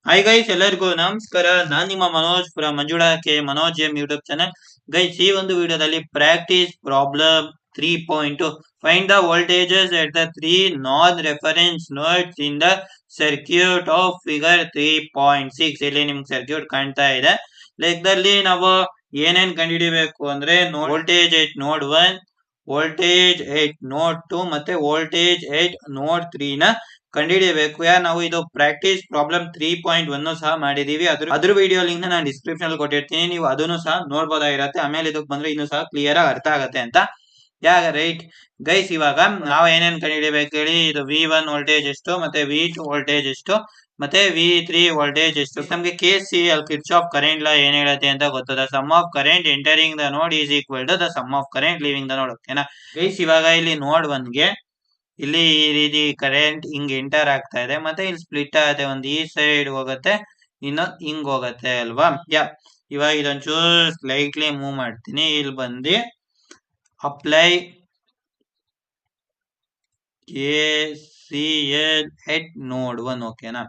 Hi guys, ಎಲ್ಲರಿಗೂ ನಮಸ್ಕಾರ. ನಾನ್ ನಿಮ್ಮ Manoj from Manjula K Manoj M YouTube channel. Guys, ಈ ಒಂದು ವಿಡಿಯೋದಲ್ಲಿ practice problem 3.2 find the voltages at the three non reference notes in the circuit off figure 3.6. ಇಲ್ಲಿ ನಿಮ್ಗೆ ಸರ್ಕ್ಯೂಟ್ ಕಾಣ್ತಾ ಇದೆ. ಲೆಕ್ಕದಲ್ಲಿ ನಾವು ಏನೇನ್ ಕಂಡುಹಿಡಿಬೇಕು ಅಂದ್ರೆ ವೋಲ್ಟೇಜ್ ಎಟ್ ನೋಡ್ 1, ವೋಲ್ಟೇಜ್ ಎಟ್ ನೋಡ್ 2 ಮತ್ತೆ ವೋಲ್ಟೇಜ್ ಎಟ್ ನೋಡ್ 3 ನ ಕಂಡುಹಿಡಿಯಬೇಕು. ನಾವು ಇದು ಪ್ರಾಕ್ಟೀಸ್ ಪ್ರಾಬ್ಲಮ್ 3.1 ಸಹ ಮಾಡಿದೀವಿ. ಅದ್ರ ವಿಡಿಯೋ ಲಿಂಕ್ ನಾನು ಡಿಸ್ಕ್ರಿಪ್ಷನ್ ಅಲ್ಲಿ ಕೊಟ್ಟಿರ್ತೀನಿ, ನೀವು ಅದನ್ನು ಸಹ ನೋಡ್ಬೋದಾಗಿರತ್ತೆ. ಆಮೇಲೆ ಇದಕ್ಕೆ ಬಂದ್ರೆ ಇನ್ನೂ ಸಹ ಕ್ಲಿಯರ್ ಆಗಿ ಅರ್ಥ ಆಗತ್ತೆ ಅಂತ. ರೈಟ್ ಗೈಸ್, ಇವಾಗ ನಾವು ಏನೇನ್ ಕಂಡುಹಿಡಿಯಬೇಕು ಹೇಳಿ. ಇದು V1 ವೋಲ್ಟೇಜ್ ಎಷ್ಟು, ಮತ್ತೆ V2 ವೋಲ್ಟೇಜ್ ಎಷ್ಟು, ಮತ್ತೆ V3 ವೋಲ್ಟೇಜ್ ಎಷ್ಟು. ನಮ್ಗೆ KCL ಕಿರ್ಚಾಫ್ ಕರೆಂಟ್ ಲಾ ಏನ್ ಹೇಳುತ್ತೆ ಅಂತ ಗೊತ್ತದ. Sum of current entering the node is equal to the sum of current leaving the node. ಓಕೆನಾ ಗೈಸ್, ಇವಾಗ ಇಲ್ಲಿ ನೋಡ್ 1 ಗೆ ಇಲ್ಲಿ ಈ ರೀತಿ ಕರೆಂಟ್ ಹಿಂಗ್ ಎಂಟರ್ ಆಗ್ತಾ ಇದೆ, ಮತ್ತೆ ಇಲ್ಲಿ ಸ್ಪ್ಲಿಟ್ ಆಗುತ್ತೆ. ಒಂದು ಈ ಸೈಡ್ ಹೋಗುತ್ತೆ, ಇನ್ನೊಂದು ಹಿಂಗ್ ಹೋಗುತ್ತೆ ಅಲ್ವಾ. ಇವಾಗ ಇದೊಂಚೂರು ಸ್ಲೈಟ್ಲಿ ಮೂವ್ ಮಾಡ್ತೀನಿ. ಇಲ್ಲಿ ಬಂದು ಅಪ್ಲೈ KCL ಎಟ್ ನೋಡ್ 1. ಓಕೆನಾ,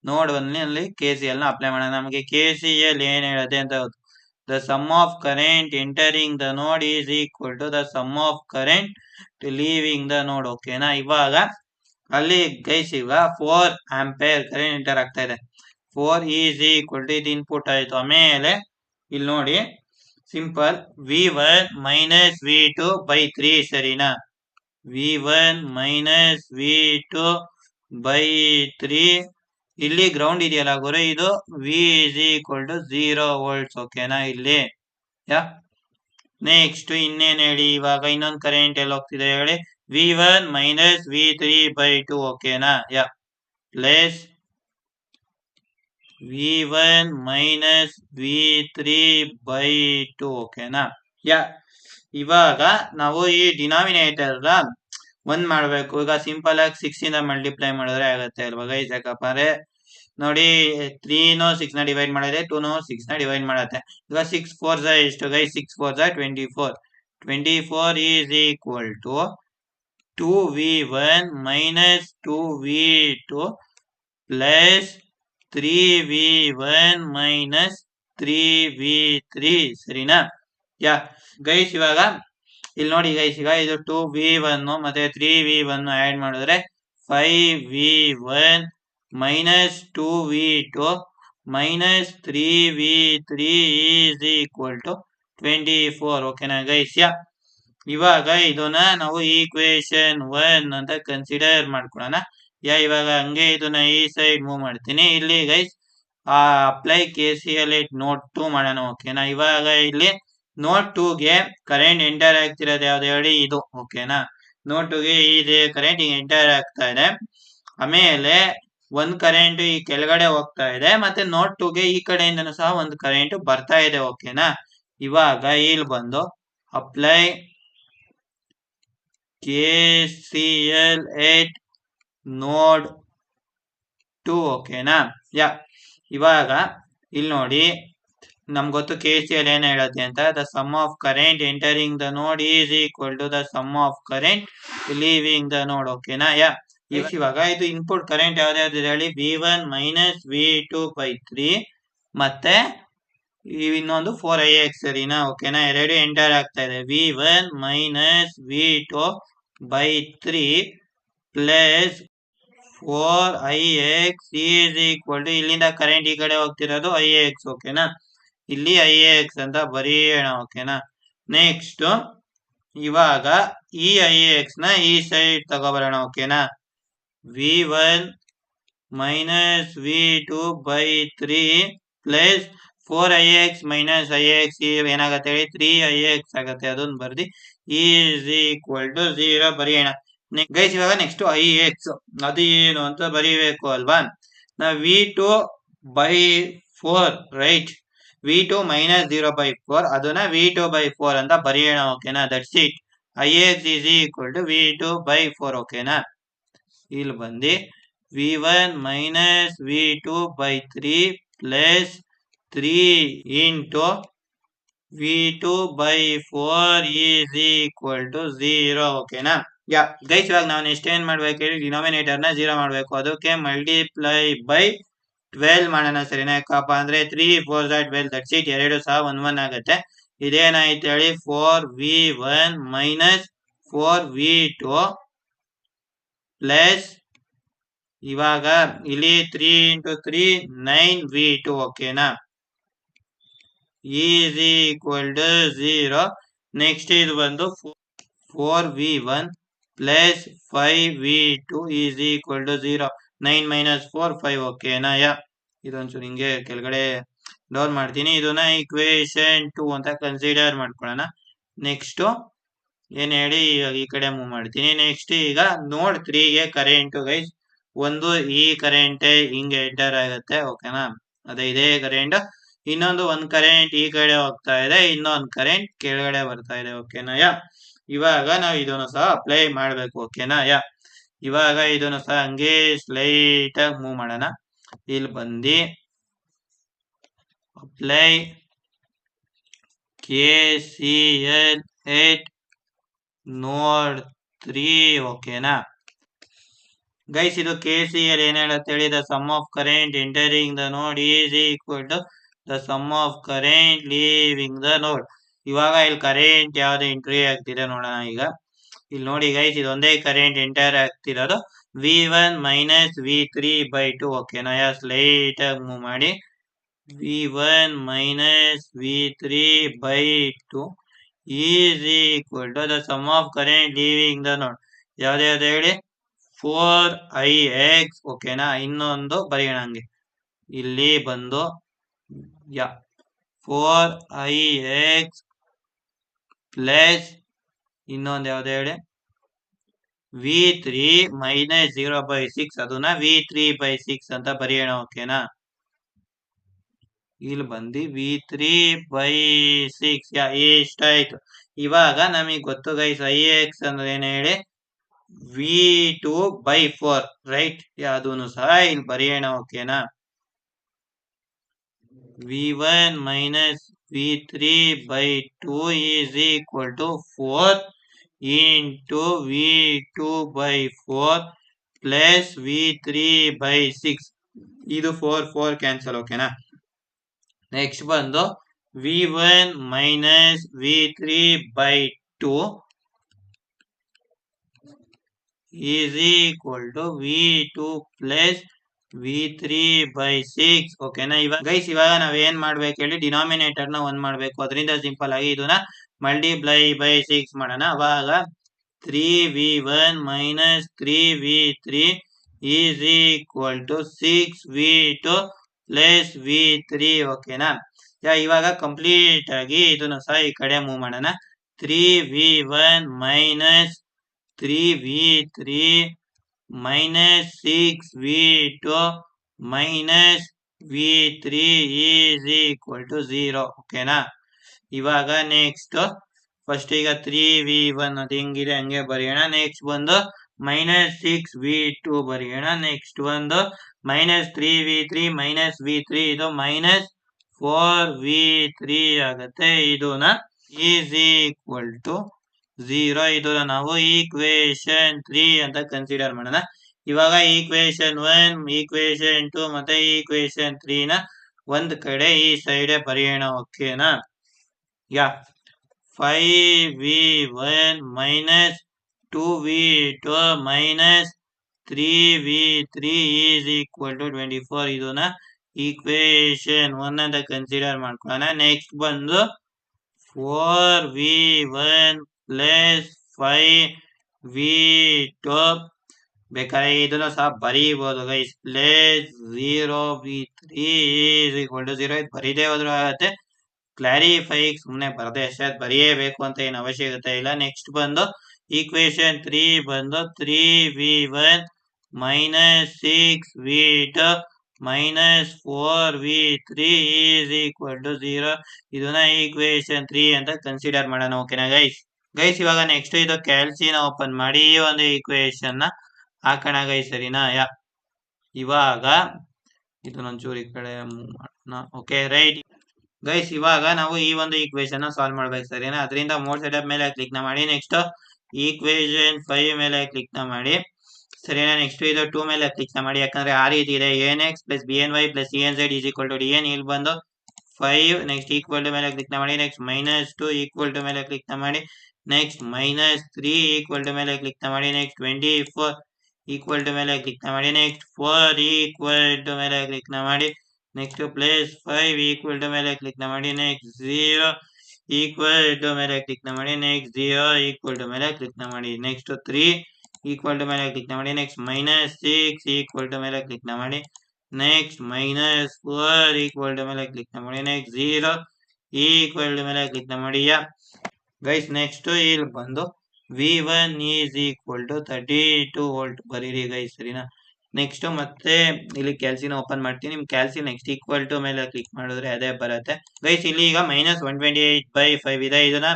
ನೋಡ್ 1 ಅಲ್ಲಿ KCL ನ ಅಪ್ಲೈ ಮಾಡೋಣ. ನಮಗೆ KCL ಏನ್ ಹೇಳುತ್ತೆ ಅಂತ ಗೊತ್ತು. The sum of current entering the node is equal to the sum of current leaving the node. ಓಕೆನಾ, ಇವಾಗ ಅಲ್ಲಿ ಗೈಸ್ ಈಗ 4 ಆಂಪಿಯರ್ ಕರೆಂಟ್ ಎಂಟರ್ ಆಗ್ತಾ ಇದೆ. 4 ಈಸ್ ಈಕ್ವಲ್ ಟು ಇದು ಇನ್ಪುಟ್ ಆಯ್ತು. ಆಮೇಲೆ ಇಲ್ಲಿ ನೋಡಿ, simple V1 minus V2 by 3 ಸರಿನಾ. V1 minus V2 by 3. ಇಲ್ಲಿ ಗ್ರೌಂಡ್ ಇದೆಯಲ್ಲ ಗುರು, ಇದು V is equal to 0 volts. ಓಕೆನಾ, ಇಲ್ಲಿ ನೆಕ್ಸ್ಟ್ ಇನ್ನೇನ್ ಹೇಳಿ. ಇವಾಗ ಇನ್ನೊಂದು ಕರೆಂಟ್ ಎಲ್ಲಿ ಹೋಗ್ತಿದೆ ಹೇಳಿ. V1 minus V3 by 2. ಓಕೆನಾ, plus V1 minus V3 by 2. ಓಕೆನಾ, ಇವಾಗ ನಾವು ಈ ಡಿನಾಮಿನೇಟರ್ ಒಂದ್ ಮಾಡ್ಬೇಕು. ಈಗ ಸಿಂಪಲ್ ಆಗಿ 6 ಇಂದ ಮಲ್ಟಿಪ್ಲೈ ಮಾಡಿದ್ರೆ ಆಗುತ್ತೆ ಅಲ್ವಾ ಗೈಸ್. ಯಾಕಪ್ಪ ನೋಡಿ, 3 6 ನ ಡಿವೈಡ್ ಮಾಡಿದ್ರೆ 2 6 ನ ಡಿವೈಡ್ ಮಾಡುತ್ತೆ. ಈಗ 6 4 ಎಷ್ಟು guys? 6 4 24. 24 is equal to 2V1 minus 2V2 plus 3V1 minus 3V3 ಸರಿನಾ. ಗೈಸ್, ಇವಾಗ ಇಲ್ಲಿ ನೋಡಿ ಗೈಸ್, ಈಗ ಇದು 2V1 ಮತ್ತೆ 3V1 ಆಡ್ ಮಾಡಿದ್ರೆ 5V1 minus 2V2 minus 3V3 is equal to 24. ಓಕೆನಾ ಗೈಸ್, ಇವಾಗ ಇದನ್ನ ನಾವು ಈಕ್ವೇಶನ್ 1 ಅಂತ ಕನ್ಸಿಡರ್ ಮಾಡ್ಕೊಳ್ಳೋಣ. ಇವಾಗ ಹಂಗೆ ಇದನ್ನ ಈ ಸೈಡ್ ಮೂವ್ ಮಾಡ್ತೀನಿ. ಇಲ್ಲಿ ಗೈಸ್ ಅಪ್ಲೈ KCL ಎಟ್ ನೋಡ್ 2 ಮಾಡೋಣ. ಓಕೆನಾ, ಇವಾಗ ಇಲ್ಲಿ ನೋಡ್ 2 ಗೆ ಕರೆಂಟ್ ಎಂಟರ್ ಆಗ್ತಿರೋದು ಯಾವ್ದು ಹೇಳಿ? ಇದು. ಓಕೆನಾ, ನೋಡ್ 2 ಗೆ ಇದೆ ಕರೆಂಟ್ ಎಂಟರ್ ಆಗ್ತಾ ಇದೆ. ಆಮೇಲೆ ಒಂದ್ ಕರೆಂಟ್ ಈ ಕೆಳಗಡೆ ಹೋಗ್ತಾ ಇದೆ, ಮತ್ತೆ ನೋಡ್ 2 ಗೆ ಈ ಕಡೆಯಿಂದನೂ ಸಹ ಒಂದು ಕರೆಂಟ್ ಬರ್ತಾ ಇದೆ. ಓಕೆನಾ, ಇವಾಗ ಇಲ್ಲಿ ಬಂದು ಅಪ್ಲೈ KCL ಎಟ್ ನೋಡ್ 2. ಓಕೆನಾ, ಇವಾಗ ಇಲ್ಲಿ ನೋಡಿ, ನಮ್ಗೆ ಗೊತ್ತು KCL ಏನ್ ಹೇಳುತ್ತೆ ಅಂತ. The sum of current entering the node is equal to the sum of current leaving the node. ಓಕೆನಾ, ಇವಾಗ ಇದು ಇನ್ಪುಟ್ ಕರೆಂಟ್ ಯಾವ್ದಾವ್ದು ಹೇಳಿ? V1 ಮೈನಸ್ V2 ಬೈ 3 ಮತ್ತೆ ಇನ್ನೊಂದು 4ix ಸರಿನಾ. ಓಕೆನಾ, ಎರಡು ಎಂಟರ್ ಆಗ್ತಾ ಇದೆ. V1 minus V2 by 3 plus 4ix is equal to, ಇಲ್ಲಿಂದ ಕರೆಂಟ್ ಈ ಕಡೆ ಹೋಗ್ತಿರೋದು ix. ಓಕೆನಾ, ಇಲ್ಲಿ ix ಅಂತ ಬರೆಯೋಣ. ಓಕೆನಾ, ನೆಕ್ಸ್ಟ್ ಇವಾಗ ಈ ix ನ ಈ ಸೈಡ್ ತಗೋಬರೋಣ. ಓಕೆನಾ, V1 minus V2 by 3 plus 4ix minus ix ಏನಾಗತ್ತೆ ಹೇಳಿ? 3ix ಆಗತ್ತೆ. ಅದನ್ನ ಬರ್ದಿ ಈಸ್ ಈಕ್ವಲ್ ಟು 0 ಬರೆಯೋಣ. ಗೈಸ್, ಇವಾಗ ನೆಕ್ಸ್ಟ್ ix ಅದು ಏನು ಅಂತ ಬರೀಬೇಕು ಅಲ್ವಾ. ನಾವು V2 by 4 right, V2 minus 0 by 4 ಅದನ್ನ V2 ಬೈ 4 ಅಂತ ಬರೆಯೋಣ. ಓಕೆನಾ, that's it. ix is equal to V2 by 4. ಓಕೆನಾ, ಇಲ್ಲಿ ಬಂದು V1 minus V2 by 3 plus 3 into V2 by 4 is equal to 0. ಓಕೆನಾ, ಗೈಸ್, ಇವಾಗ ನಾವು ನೆಕ್ಸ್ಟ್ ಏನ್ ಮಾಡ್ಬೇಕು ಹೇಳಿ? ಡಿನಾಮಿನೇಟರ್ ನ 0 ಮಾಡ್ಬೇಕು. ಅದಕ್ಕೆ ಮಲ್ಟಿಪ್ಲೈ ಬೈ 12 ಮಾಡೋಣ ಸರಿನಾ ಯಾಕಪ್ಪ ಅಂದ್ರೆ 3 4 12 ದಟ್ಸ್ ಇಟ್ ಎರಡು ಸಹ 1 1 ಆಗುತ್ತೆ ಇದೇನಾಯ್ತು ಹೇಳಿ 4v1 ಮೈನಸ್ 4v2 ಪ್ಲಸ್ ಇವಾಗ ಇಲ್ಲಿ 3 into 3 9v2 ಓಕೆನಾ ಈಸ್ ಈಕ್ವಲ್ ಟು 0 ನೆಕ್ಸ್ಟ್ ಇದು ಬಂದು 4v1 plus 5v2 is equal to 0 9 minus 4 5 ಓಕೆನಾ ಯಾ ಇದೊಂಚೂರು ಹಿಂಗೆ ಕೆಳಗಡೆ ಡೌನ್ ಮಾಡ್ತೀನಿ ಇದನ್ನ ಈಕ್ವೇಶನ್ 2 ಅಂತ ಕನ್ಸಿಡರ್ ಮಾಡ್ಕೊಳ್ಳೋಣ ನೆಕ್ಸ್ಟ್ ಏನ್ ಹೇಳಿ ಈ ಕಡೆ ಮೂವ್ ಮಾಡ್ತೀನಿ ನೆಕ್ಸ್ಟ್ ಈಗ ನೋಡ್ 3 ಗೆ ಕರೆಂಟ್ ಗೈಸ್ ಒಂದು ಈ ಕರೆಂಟ್ ಹಿಂಗೆ ಎಂಟರ್ ಆಗುತ್ತೆ ಓಕೆನಾ ಅದೇ ಇದೇ ಕರೆಂಟ್ ಇನ್ನೊಂದು ಒಂದ್ ಕರೆಂಟ್ ಈ ಕಡೆ ಹೋಗ್ತಾ ಇದೆ ಇನ್ನೊಂದು ಕರೆಂಟ್ ಕೆಳಗಡೆ ಬರ್ತಾ ಇದೆ ಓಕೆನಾ ಯಾ ಇವಾಗ ನಾವು ಇದನ್ನು ಸಹ ಅಪ್ಲೈ ಮಾಡ್ಬೇಕು ಓಕೆನಾ ಯಾ ಇವಾಗ ಇದನ್ನು ಸಹ ಹಂಗೆ ಸ್ಲೈಟ್ ಆಗಿ ಮೂವ್ ಮಾಡೋಣ ಇಲ್ಲಿ ಬಂದು ಅಪ್ಲೈ KCL at ನೋಡ್ 3 ಓಕೆನಾ ಗೈಸ್ ಇದು KCL ಏನ್ ಹೇಳುತ್ತೆ ಹೇಳಿ the sum of current entering the node is equal to the sum of current leaving the node ಇವಾಗ ಇಲ್ಲಿ ಕರೆಂಟ್ ಯಾವ್ದು ಎಂಟ್ರಿ ಆಗ್ತಿದೆ ನೋಡೋಣ ಈಗ ಇಲ್ಲಿ ನೋಡಿ ಗೈಸ್ ಇದೊಂದೇ ಕರೆಂಟ್ ಎಂಟರ್ ಆಗ್ತಿರೋದು v1 ಮೈನಸ್ v3 by 2 ಓಕೆನಾ ಯಾ ಸ್ಲೈಟ್ ಆಗಿ ಮೂವ್ ಮಾಡಿ v1 minus v3 by 2 is equal to the sum of current leaving the node ಯಾವ್ದು ಹೇಳಿ 4ix ಓಕೆನಾ ಇನ್ನೊಂದು ಬರೆಯೋಣ ಹಂಗೆ ಇಲ್ಲಿ ಬಂದು ಯಾ 4ix ಪ್ಲಸ್ ಇನ್ನೊಂದು ಯಾವ್ದು ಹೇಳಿ v3 minus 0/6 ಅದನ್ನ v3 by 6 ಅಂತ ಬರೆಯೋಣ ಓಕೆನಾ ಇಲ್ಲಿ ಬಂದು v3 by 6 ಇಷ್ಟಾಯ್ತು ಇವಾಗ ನಮಗೆ ಗೊತ್ತು ಗೈಸ್ ix ಅಂದ್ರೆ ಏನ್ ಹೇಳಿ v2 by 4 ರೈಟ್ ಅದನ್ನು ಸಹ ಇಲ್ಲಿ ಬರೆಯೋಣ ಓಕೆನಾ v1 minus v3 by 2 is equal to 4 into v2 by 4 plus v3 by 6 ಇದು 4 ಕ್ಯಾನ್ಸಲ್ ಓಕೆನಾ ನೆಕ್ಸ್ಟ್ ಬಂದು v1 minus v3 by 2 is equal to v2 plus v3 by 6 ಓಕೆನಾ ಇವಾಗ ಗೈಸ್ ಇವಾಗ ನಾವ್ ಏನ್ ಮಾಡ್ಬೇಕು ಹೇಳಿ ಡಿನಾಮಿನೇಟರ್ ನ 1 ಮಾಡ್ಬೇಕು ಅದರಿಂದ ಸಿಂಪಲ್ ಆಗಿ ಇದನ್ನ ಮಲ್ಟಿಪ್ಲೈ ಬೈ 6 ಮಾಡೋಣ ಅವಾಗ 3v1 minus 3v3 is equal to 6v2 plus v3 ಓಕೆನಾ ಇವಾಗ ಕಂಪ್ಲೀಟ್ ಆಗಿ ಇದನ್ನು ಸಹ ಈ ಕಡೆ ಮೂವ್ ಮಾಡೋಣ 3v1 minus 3v3 minus 6v2 minus v3 is equal to 0 ಓಕೆನಾ ಇವಾಗ ನೆಕ್ಸ್ಟ್ ಫಸ್ಟ್ ಈಗ 3v1 ಅದು ಹೆಂಗಿದೆ ಹಂಗೆ ಬರೆಯೋಣ ನೆಕ್ಸ್ಟ್ ಬಂದು minus 6v2 ಬರೆಯೋಣ ನೆಕ್ಸ್ಟ್ ಒಂದು minus 3v3 minus v3 ಇದು minus 4v3 ಆಗುತ್ತೆ ಇದನ್ನ is equal to 0 ಇದನ್ನ ನಾವು ಈಕ್ವೇಶನ್ 3 ಅಂತ ಕನ್ಸಿಡರ್ ಮಾಡೋಣ ಇವಾಗ ಈಕ್ವೇಶನ್ 1 ಈಕ್ವೇಶನ್ 2 ಮತ್ತೆ ಈಕ್ವೇಶನ್ 3 ನ ಒಂದ್ ಕಡೆ ಈ ಸೈಡ್ ಬರೆಯೋಣ ಓಕೆನಾ ಯಾ 5v1 minus 2v2 minus 3v3 is equal to 24 ಇದನ್ನ ಈಕ್ವೇಶನ್ 1 ಅಂತ ಕನ್ಸಿಡರ್ ಮಾಡ್ಕೊಳ್ಳೋಣ ನೆಕ್ಸ್ಟ್ ಬಂದು 4v1 plus 5v2 ಬೇಕಾದ್ರೆ ಇದನ್ನು ಸಹ ಬರೀಬಹುದು guys plus 0v3 is equal to 0 ಇದು ಬರೀದೇ ಹೋದ್ರೂ ಆಗುತ್ತೆ ಕ್ಲಾರಿಫೈ ಸುಮ್ಮನೆ ಬರದೆ ಅಷ್ಟೇ ಬರೆಯಬೇಕು ಅಂತ ಏನು ಅವಶ್ಯಕತೆ ಇಲ್ಲ ನೆಕ್ಸ್ಟ್ ಬಂದು ಈಕ್ವೇಶನ್ 3 ಬಂದು 3v1 minus 6v2 minus 4v3 is equal to 0 ಇದನ್ನ ಈಕ್ವೇಶನ್ 3 ಅಂತ ಕನ್ಸಿಡರ್ ಮಾಡೋಣ ಓಕೆನಾ ಗೈಸ್ ಇವಾಗ ನೆಕ್ಸ್ಟ್ ಇದು ಕ್ಯಾಲ್ಸಿನ ಓಪನ್ ಮಾಡಿ ಈ ಒಂದು ಈಕ್ವೇಶನ್ ನ ಹಾಕೋಣ ಗೈಸ್ ಸರಿನಾ ಇವಾಗ ಇದನ್ನೊಂಚೂರು ಈ ಕಡೆ ಮೂವ್ ಮಾಡೋಣ ಓಕೆ ರೈಟ್ ಗೈಸ್ ಇವಾಗ ನಾವು ಈ ಒಂದು ಈಕ್ವೇಶನ್ ನ ಸಾಲ್ವ್ ಮಾಡ್ಬೇಕು ಸರಿನಾ ಅದರಿಂದ ಮೋಡ್ ಸೆಟಪ್ ಮೇಲೆ ಕ್ಲಿಕ್ ಮಾಡಿ ನೆಕ್ಸ್ಟ್ ಈಕ್ವೇಶನ್ 5 ಮೇಲೆ ಕ್ಲಿಕ್ ಮಾಡಿ ಸರಿನಾ. ನೆಕ್ಸ್ಟ್ ಇದು 2 ಮೇಲೆ ಕ್ಲಿಕ್ ಮಾಡಿ, ಯಾಕಂದ್ರೆ ಆ ರೀತಿ ಇದೆ. ANX plus BNY plus ENZ is equal to DN. ಇಲ್ಲಿ ಬಂದು 5. ನೆಕ್ಸ್ಟ್ ಈಕ್ವಲ್ ಟು ಮೇಲೆ ಕ್ಲಿಕ್ ಮಾಡಿ. ನೆಕ್ಸ್ಟ್ -2 ಈಕ್ವಲ್ ಟು ಮೇಲೆ ಕ್ಲಿಕ್ ಮಾಡಿ. ನೆಕ್ಸ್ಟ್ -3 ಈಕ್ವಲ್ ಟು ಮೇಲೆ ಕ್ಲಿಕ್ ಮಾಡಿ. ನೆಕ್ಸ್ಟ್ 24 ಈಕ್ವಲ್ ಟು ಮೇಲೆ ಕ್ಲಿಕ್ ಮಾಡಿ. ನೆಕ್ಸ್ಟ್ 4 ಈಕ್ವಲ್ ಟು ಮೇಲೆ ಕ್ಲಿಕ್ ಮಾಡಿ. ನೆಕ್ಸ್ಟ್ ಪ್ಲಸ್ 5 ಈಕ್ವಲ್ ಟು ಮೇಲೆ ಕ್ಲಿಕ್ ಮಾಡಿ. ನೆಕ್ಸ್ಟ್ 0 ಈಕ್ವಲ್ ಟು ಮೇಲೆ ಕ್ಲಿಕ್ ಮಾಡಿ. ನೆಕ್ಸ್ಟ್ 0 ಈಕ್ವಲ್ ಟು ಮೇಲೆ ಕ್ಲಿಕ್ ಮಾಡಿ. ನೆಕ್ಸ್ಟ್ 3 ಈಕ್ವಲ್ ಟು ಮೇಲೆ ಕ್ಲಿಕ್ ಮಾಡಿ. ನೆಕ್ಸ್ಟ್ -6 ಈಕ್ವಲ್ ಟು ಮೇಲೆ ಕ್ಲಿಕ್ ಮಾಡಿ. ನೆಕ್ಸ್ಟ್ -4 ಈಕ್ವಲ್ ಟು ಮೇಲೆ ಕ್ಲಿಕ್ ಮಾಡಿ. ನೆಕ್ಸ್ಟ್ 0 ಈಕ್ವಲ್ ಟು ಮೇಲೆ ಕ್ಲಿಕ್ ಮಾಡಿ. ಗೈಸ್ ನೆಕ್ಸ್ಟ್ ಇಲ್ಲಿ ಬಂದು V1 is equal to 32 volt ಬರೀರಿ ಗೈಸ್, ಸರಿನಾ. ನೆಕ್ಸ್ಟ್ ಮತ್ತೆ ಇಲ್ಲಿ ಕ್ಯಾಲ್ಸಿನ ಓಪನ್ ಮಾಡ್ತೀನಿ. ನಿಮ್ ಕ್ಯಾಲ್ಸಿ ನೆಕ್ಸ್ಟ್ ಈಕ್ವಲ್ ಟು ಮೇಲೆ ಕ್ಲಿಕ್ ಮಾಡಿದ್ರೆ ಅದೇ ಬರುತ್ತೆ ಗೈಸ್. ಇಲ್ಲಿ ಈಗ -128/5 ಇದೆ. ಇದನ್ನ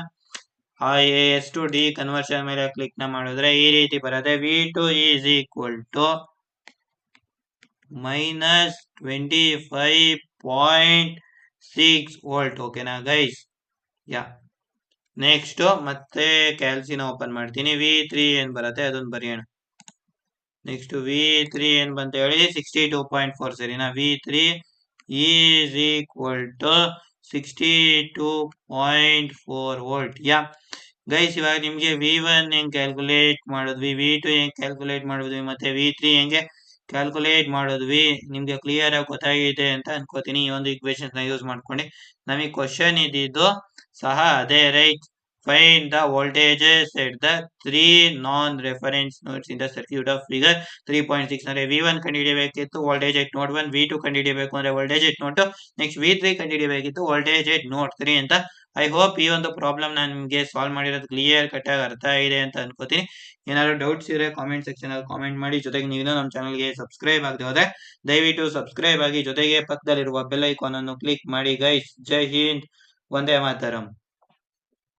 S to D ಕನ್ವರ್ಷನ್ ಮೇಲೆ ಕ್ಲಿಕ್ ಮಾಡಿದ್ರೆ ಈ ರೀತಿ ಬರುತ್ತೆ. V2 is equal to -25.6 volt. ಓಕೆನಾ ಗೈಸ್. ನೆಕ್ಸ್ಟ್ ಮತ್ತೆ ಕ್ಯಾಲ್ಸಿನ ಓಪನ್ ಮಾಡ್ತೀನಿ. V3 ಏನ್ ಬರುತ್ತೆ ಅದನ್ನ ಬರೆಯೋಣ. ನೆಕ್ಸ್ಟ್ V3 ಏನ್ ಬಂತ ಹೇಳಿ 62.4, ಸರಿನಾ. V3 is equal to 62.4 volt. Guys ಇವಾಗ ನಿಮ್ಗೆ V1 ಹೆಂಗ್ ಕ್ಯಾಲ್ಕುಲೇಟ್ ಮಾಡಿದ್ವಿ, V2 ಹೆಂಗ್ ಕ್ಯಾಲ್ಕುಲೇಟ್ ಮಾಡಿದ್ವಿ, ಮತ್ತೆ V3 ಹೆಂಗೆ ಕ್ಯಾಲ್ಕುಲೇಟ್ ಮಾಡಿದ್ವಿ ನಿಮ್ಗೆ ಕ್ಲಿಯರ್ ಆಗಿ ಗೊತ್ತಾಗಿದೆ ಅಂತ ಅನ್ಕೋತೀನಿ. ಈ ಒಂದು ಇಕ್ವೇಶನ್ಸ್ ನ ಯೂಸ್ ಮಾಡ್ಕೊಂಡು ನಮಗೆ ಕ್ವಶನ್ ಇದ್ದಿದ್ದು ಸಹ ಅದೇ, right. Find the voltages at the 3 non-reference nodes in the circuit of figure 3.6. ಅಂದ್ರೆ V1 ಕಂಡುಹಿಡಿಯಬೇಕಿತ್ತು ವೋಲ್ಟೇಜ್ ಎಟ್ ನೋಡ್ 1, V2 ಕಂಡುಹಿಡಿಯಬೇಕು ಅಂದ್ರೆ ವೋಲ್ಟೇಜ್ ಎಟ್ ನೋಡ್ 2, ನೆಕ್ಸ್ಟ್ V3 ಕಂಡುಹಿಡಿಯಬೇಕಿತ್ತು ವೋಲ್ಟೇಜ್ ಎಟ್ ನೋಡ್ 3 ಅಂತ. ಐ ಹೋಪ್ ಈ ಒಂದು ಪ್ರಾಬ್ಲಮ್ ನಾನು ನಿಮಗೆ ಸಾಲ್ವ್ ಮಾಡಿರೋದು ಕ್ಲಿಯರ್ ಕಟ್ ಆಗಿ ಅರ್ಥ ಇದೆ ಅಂತ ಅನ್ಕೋತೀನಿ. ಏನಾದ್ರು ಡೌಟ್ಸ್ ಇದ್ರೆ ಕಾಮೆಂಟ್ ಸೆಕ್ಷನ್ ಅಲ್ಲಿ ಕಾಮೆಂಟ್ ಮಾಡಿ. ಜೊತೆಗೆ ನೀವು ನಮ್ಮ ಚಾನಲ್ಗೆ ಸಬ್ಸ್ಕ್ರೈಬ್ ಆಗದೆ ಹೋದ್ರೆ ದಯವಿಟ್ಟು ಸಬ್ಸ್ಕ್ರೈಬ್ ಆಗಿ, ಜೊತೆಗೆ ಪಕ್ಕದಲ್ಲಿರುವ ಬೆಲ್ ಐಕಾನ್ ಅನ್ನು ಕ್ಲಿಕ್ ಮಾಡಿ ಗೈಸ್. ಜೈ ಹಿಂದ್, ವಂದೇ ಮಾತರಂ.